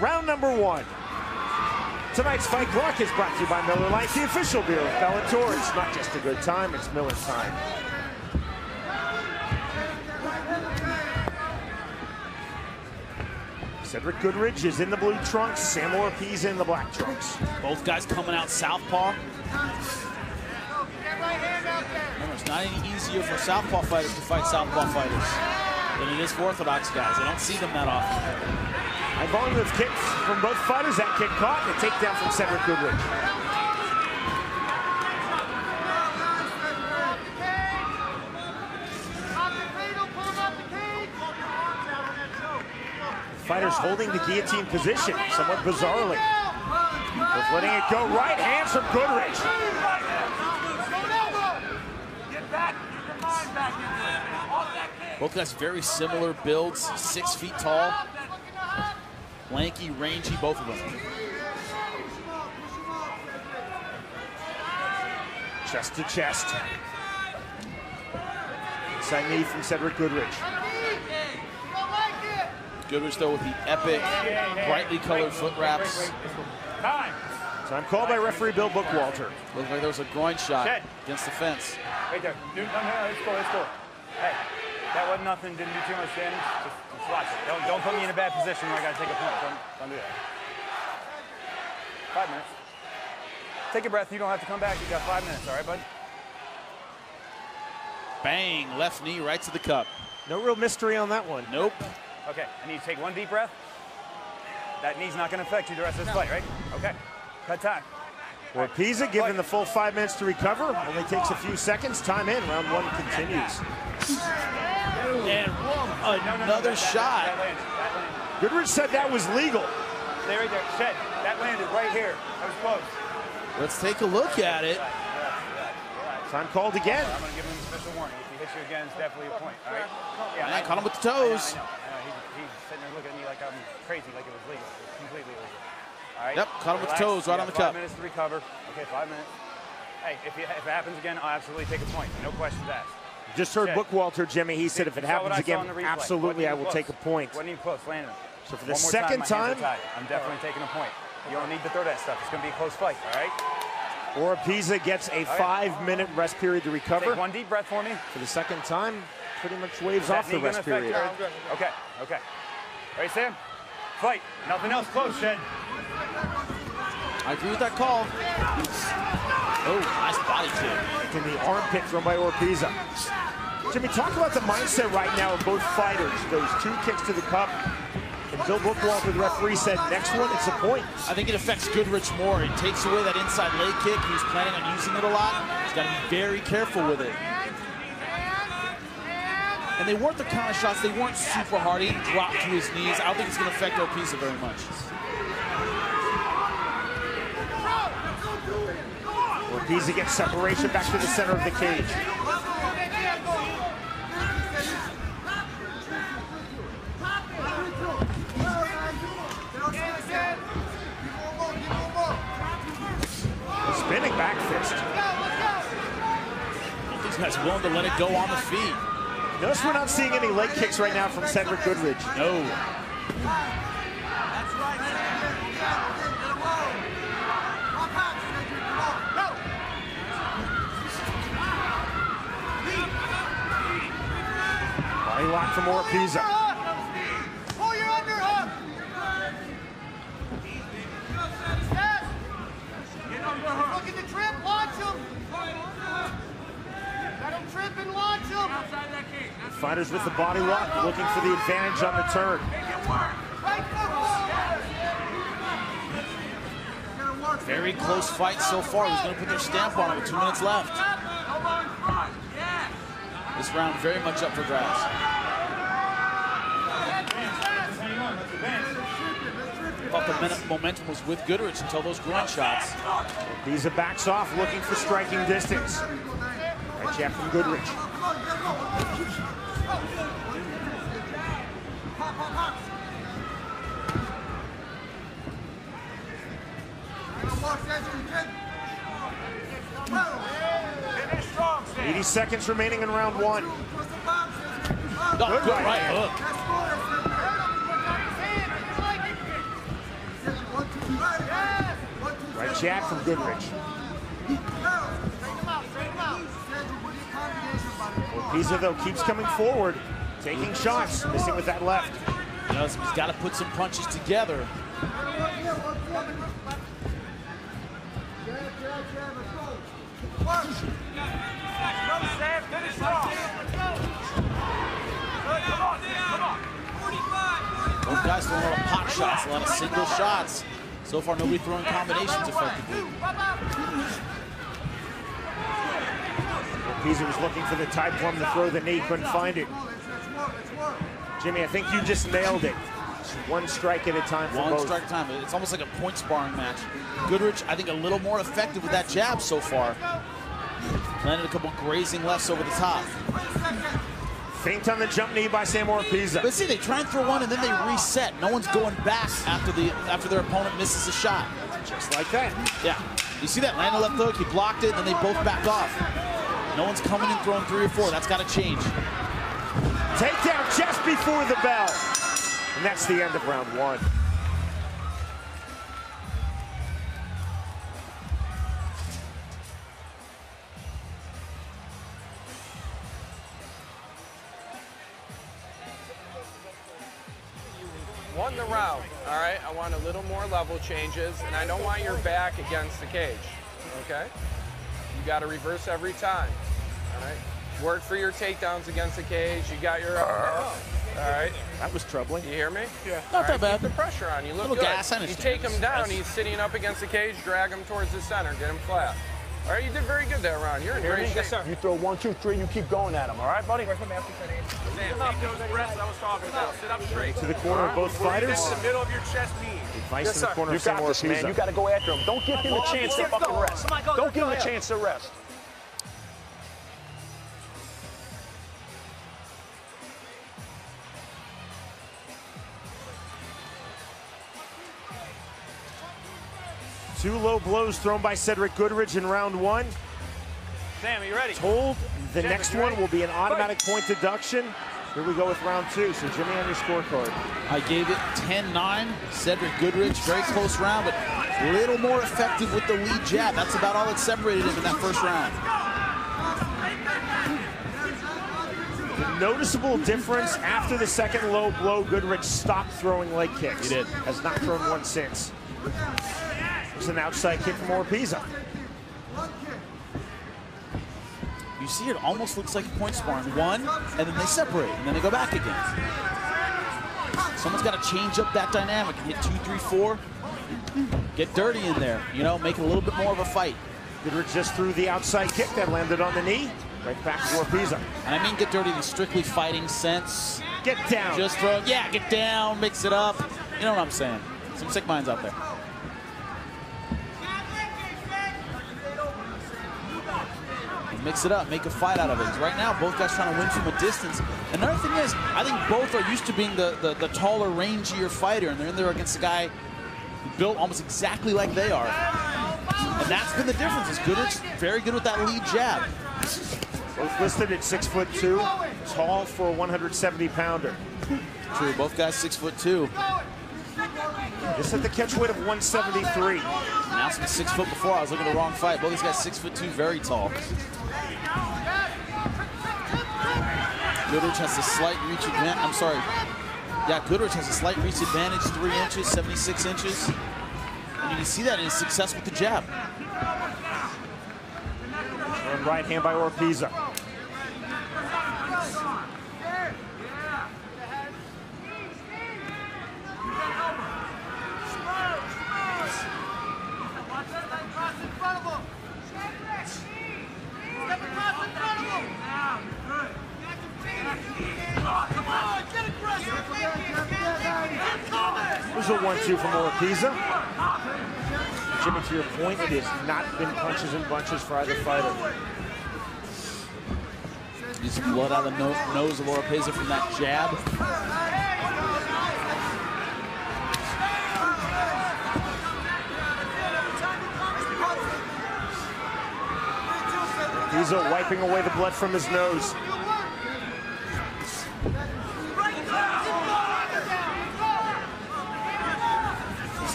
Round number 1. Tonight's fight clock is brought to you by Miller Lite, the official beer of Bellator. It's not just a good time, it's Miller time. Cedric Goodridge is in the blue trunks, Sam Oropeza in the black trunks. Both guys coming out southpaw. Remember, it's not any easier for southpaw fighters to fight southpaw fighters than it is for orthodox guys. They don't see them that often. High volume of kicks from both fighters. That kick caught and a takedown from Cedric Goodridge. Fighters holding the guillotine position, somewhat bizarrely. Both letting it go. Right hands from Goodridge. Both guys very similar builds, 6 feet tall. Lanky, rangy, both of them. Chest to chest. Inside knee from Cedric Goodridge. Goodridge, though, with the epic, brightly colored foot wraps. Time called by referee Bill Bookwalter. Looked like there was a groin shot against the fence. Right there. Dude, no, let's go, let's go. Hey, that wasn't nothing, didn't do too much damage. Just watch it. Don't put me in a bad position where I gotta take a point. Don't do that. 5 minutes. Take a breath, you don't have to come back. You got 5 minutes, all right, bud? Bang, left knee right to the cup. No real mystery on that one. Nope. Okay, I need to take 1 deep breath. That knee's not gonna affect you the rest of this fight, right? Okay, cut time. Oropeza given the full 5 minutes to recover. Only takes a few seconds. Time in. Round 1 continues. And another shot. That landed. Goodridge said that was legal. Stay right there. Shed. That landed right here. That was close. Let's take a look at it. Time called again. I'm going to give him a special warning. If he hits you again, it's definitely a point. All right? Yeah, I caught him with the toes. I know. He's sitting there looking at me like I'm crazy, like it was legal. It was completely legal. All right? Yep, caught him with the toes right on the cup. 5 minutes to recover. Okay, 5 minutes. Hey, if it happens again, I'll absolutely take a point. No questions asked. Just heard Bookwalter, Jimmy. He said if it happens again, absolutely I will take a point. Wasn't even close, landed him. So for the second time, I'm definitely taking a point. You don't need to throw that stuff. It's going to be a close fight, all right? Oropeza gets a 5-minute rest period to recover. Take 1 deep breath for me. For the second time, pretty much waves off the rest period. Okay. Ready, Sam? Fight. Nothing else close, Shed. I agree with that call. Oh, nice body kick. In the armpit thrown by Oropeza. Jimmy, talk about the mindset right now of both fighters. Those 2 kicks to the cup. And Bill Bookwalter, the referee, said next one, it's a point. I think it affects Goodridge more. It takes away that inside leg kick. He's planning on using it a lot. He's got to be very careful with it. And they weren't the counter shots. They weren't super hard. He dropped to his knees. I don't think it's going to affect Oropeza very much. Oropeza gets separation back to the center of the cage. Spinning back fist. These guys willing to let it go on the feet. Notice we're not seeing any leg kicks right now from Cedric Goodridge. No. Body lock from Oropeza. Pull your underhook. Looking to trip, launch him. Let him trip and launch him. Fighters with the body lock looking for the advantage on the turn. Very close fight so far. Who's going to put their stamp on it with 2 minutes left? This round very much up for grabs. Thought the momentum was with Goodridge until those groin shots. Oropeza backs off, looking for striking distance. Right jab from Goodridge. Finish 80 seconds remaining in round 1. Good right hook. Right jab from Goodridge. Oropeza, though, keeps coming forward, taking shots, missing with that left. You know, he's got to put some punches together. Both guys throwing a lot of pot shots, a lot of single shots. So far, nobody throwing combinations effectively. Oropeza was looking for the tie plum to throw the knee, couldn't find it. Jimmy, I think you just nailed it. Just one strike at a time for both. One strike at a time. It's almost like a point sparring match. Goodridge, I think, a little more effective with that jab so far. Landed a couple grazing lefts over the top. Feint on the jump knee by Sam Oropeza. But see, they try and throw one and then they reset. No one's going back after their opponent misses a shot. Just like that. Yeah. You see that? Landed left hook, he blocked it, and then they both back off. No one's coming and throwing 3 or 4. That's got to change. Takedown just before the bell. And that's the end of round 1. Won the round, all right? I want a little more level changes, and I don't want your back against the cage, okay? You got to reverse every time, all right? Work for your takedowns against the cage. You got your all right? That was troubling. You hear me? Yeah. Not that bad. Keep the pressure on. You look Little good. gas, I You understand. take him down. He's sitting up against the cage. Drag him towards the center. Get him flat. All right, you did very good that round. You're in great shape. Yes, sir. You throw 1, 2, 3, you keep going at him, all right, buddy? Sam, take those breaths I was talking about. Sit up straight. To the corner of both fighters. In the middle of your chest knee. Advice in the corner You of Sam got this, man. Oropeza. You got to go after him. Don't give him a chance to fucking rest. Don't give him a chance to rest. Two low blows thrown by Cedric Goodridge in round 1. Sam, are you ready? Told the next one will be an automatic point deduction. Here we go with round 2. So Jimmy, on your scorecard. I gave it 10-9. Cedric Goodridge, very close round, but a little more effective with the lead jab. That's about all that separated him in that first round. The noticeable difference after the second low blow, Goodridge stopped throwing leg kicks. He did. Has not thrown one since. It's an outside kick from Oropeza. You see, it almost looks like a point sparring. One, and then they separate, and then they go back again. Someone's got to change up that dynamic and hit 2, 3, 4. Get dirty in there, you know, make it a little bit more of a fight. Goodridge just threw the outside kick that landed on the knee. Right back to Oropeza. And I mean get dirty in the strictly fighting sense. Get down. Just throw, yeah, get down, mix it up. You know what I'm saying. Some sick minds out there. Mix it up, make a fight out of it. Right now, both guys trying to win from a distance. Another thing is, I think both are used to being the taller, rangier fighter, and they're in there against a guy built almost exactly like they are. And that's been the difference. Is Goodridge very good with that lead jab. Both listed at 6'2", tall for a 170-pounder. True, both guys 6'2". Just at the catch weight of 173. Announcement 6 foot before. I was looking at the wrong fight. Both these guys 6'2", very tall. Goodridge has a slight reach advantage. I'm sorry. Yeah, Goodridge has a slight reach advantage, 3 inches, 76 inches. And you can see that in his success with the jab. And right hand by Oropeza. There's a 1-2 from Oropeza. Jimmy, to your point, it has not been punches and bunches for either fighter. Just blood out of the nose of Oropeza from that jab. Oropeza wiping away the blood from his nose.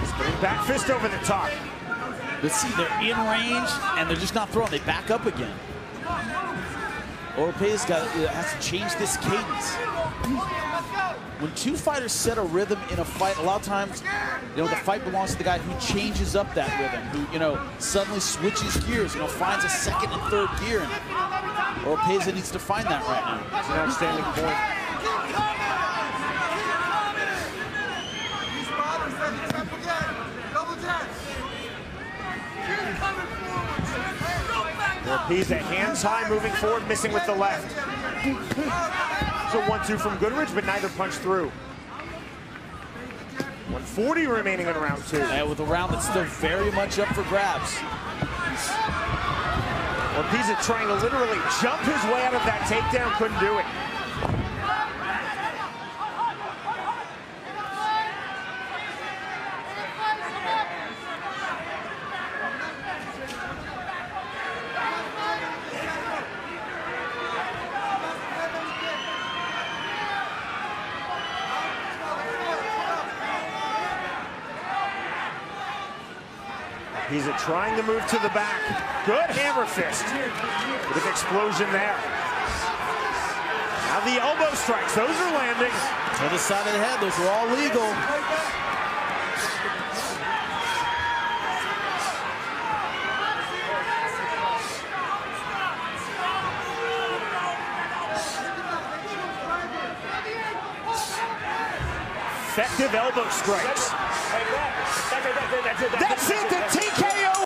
Spinning Back fist over the top. But see, they're in range, and they're just not throwing. They back up again. Oropeza has to change this cadence. When two fighters set a rhythm in a fight, a lot of times, the fight belongs to the guy who changes up that rhythm, who, suddenly switches gears, finds a second and third gear. And Oropeza needs to find that right now. It's an outstanding point. Oropeza hands high, moving forward, missing with the left. So 1-2 from Goodridge, but neither punch through. 140 remaining in round 2. And with a round that's still very much up for grabs. Oropeza trying to literally jump his way out of that takedown, couldn't do it. He's trying to move to the back. Good hammer fist. Bit of explosion there. Now the elbow strikes. Those are landing. To the side of the head. Those are all legal. Effective elbow strikes. That's it, the TKO.